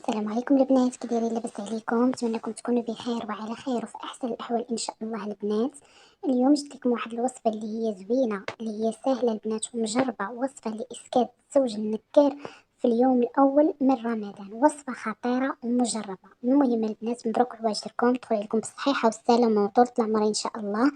السلام عليكم البنات، كي دايرين؟ لاباس عليكم؟ نتمنىكم تكونوا بخير وعلى خير وفي احسن الاحوال ان شاء الله. البنات اليوم جبت لكم واحد الوصفه اللي هي زوينه، اللي هي سهله البنات ومجربه، وصفه لاسكات الزوج النكار في اليوم الاول من رمضان. وصفه خطيره ومجربه. المهم البنات، مبروك على واجبكم، تدخل لكم بالصحيحه والسلامه وطولة العمر ان شاء الله.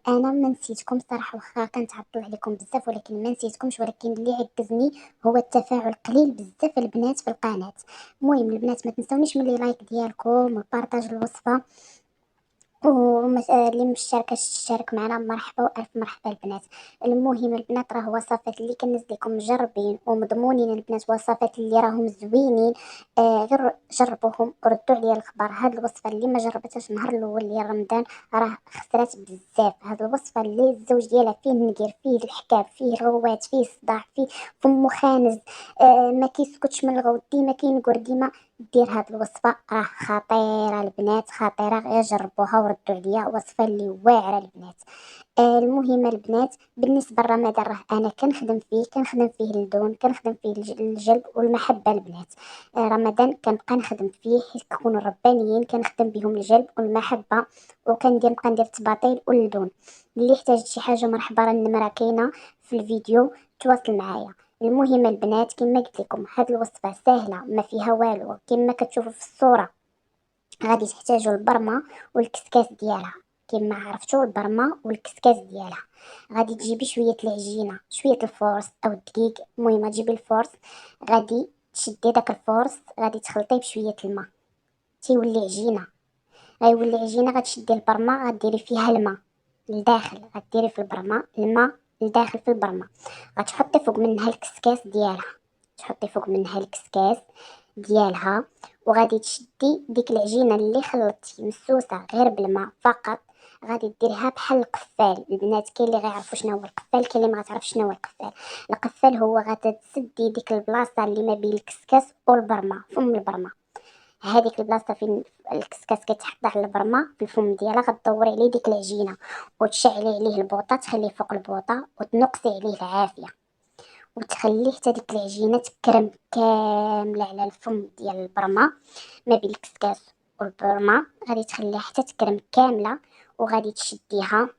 انا ما نسيتكم صراحه، واخا كنتعطل عليكم بزاف ولكن ما نسيتكمش، ولكن اللي عكزني هو التفاعل قليل بزاف البنات في القناه. المهم البنات، ما تنسونيش من لي لايك ديالكم وبارطاج الوصفه، اللي مشاركة تشارك معنا مرحبا والف مرحبا البنات. المهم البنات، راه وصفات اللي كنزل لكم مجربين ومضمونين البنات، وصفات اللي راهم زوينين. غير جربوهم وردوا عليا الخبر. هاد الوصفه اللي ما جربتهاش النهار الاول ديال رمضان راه خسرات بزاف. هاد الوصفه اللي الزوج ديالها فيه النقير، فيه الحكاب، فيه الروات، فيه الصداع، فيه فمو خانز، ما كيسكتش من الغوت، ديما كينقر ديما. دير هاد الوصفه، راه خطيره البنات، خطيره. غير جربوها وردوا عليا، وصفه اللي واعره البنات. المهم البنات، بالنسبه لرمضان راه انا كنخدم فيه اللدون، كنخدم فيه الجلب والمحبه البنات. رمضان كنبقى نخدم فيه حيت كنكونوا ربانيين، كنخدم بهم الجلب والمحبه، نبقى ندير التباطيل واللدون. اللي احتاجت شي حاجه مرحبا، راه النمره كاينه في الفيديو، تواصل معايا. المهم البنات، كما قلت لكم هاد الوصفه سهله ما فيها والو، كما كتشوفوا في الصوره. غادي تحتاجوا البرمه والكسكاس ديالها، كما عرفتوا البرمه والكسكاس ديالها. غادي تجيبي شويه العجينه، شويه الفورس او الدقيق، المهم تجيبي الفورس. غادي تشدي داك الفورس، غادي تخلطيه بشويه الماء، تيولي عجينه. غيولي عجينه، غتشدي البرمه، غديري فيها الماء لداخل، غديري في البرمه الماء لداخل في البرمه. غتحطي فوق منها الكسكاس ديالها، تحطي فوق منها الكسكاس ديالها. وغادي تشدي ديك العجينه اللي خلطتي مسوسه غير بالماء فقط، غادي ديريها بحال القفال. البنات كاين اللي غيعرفوا شنو هو القفال، كاين اللي ما غتعرفش شنو هو القفال. القفال هو غتسدي ديك البلاصه اللي ما بين الكسكاس والبرمه، فم البرمه. هذيك البلاصه فين الكسكاس كيتحط على البرمه في الفم ديالها، غدوري عليه ديك العجينه وتشعلي عليه البوطه، تخليه فوق البوطه وتنقصي عليه العافيه، وتخليه حتى ديك العجينه تكرم كامله على الفم ديال البرمه ما بين الكسكاس والبرمه. غادي تخليها حتى تكرم كامله، وغادي تشديها،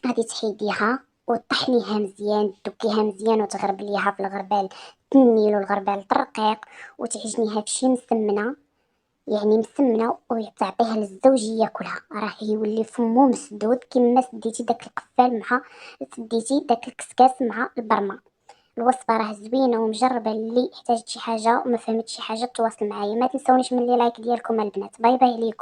غادي تحيديها وطحنيها مزيان، تدكيها مزيان وتغربليها في الغربال، تنيلو الغربال الرقيق، وتعجنيها بشي مسمنه، يعني مسمنه، وتعطيها للزوج ياكلها. راه يولي فمو مسدود كما سديتي داك القفال مع سديتي داك الكسكاس مع البرمه. الوصفه راه زوينه ومجربه. اللي احتاجت شي حاجه وما فهمت شي حاجه تواصل معايا. ما تنسونيش من لي لايك ديالكم البنات. باي باي ليكم.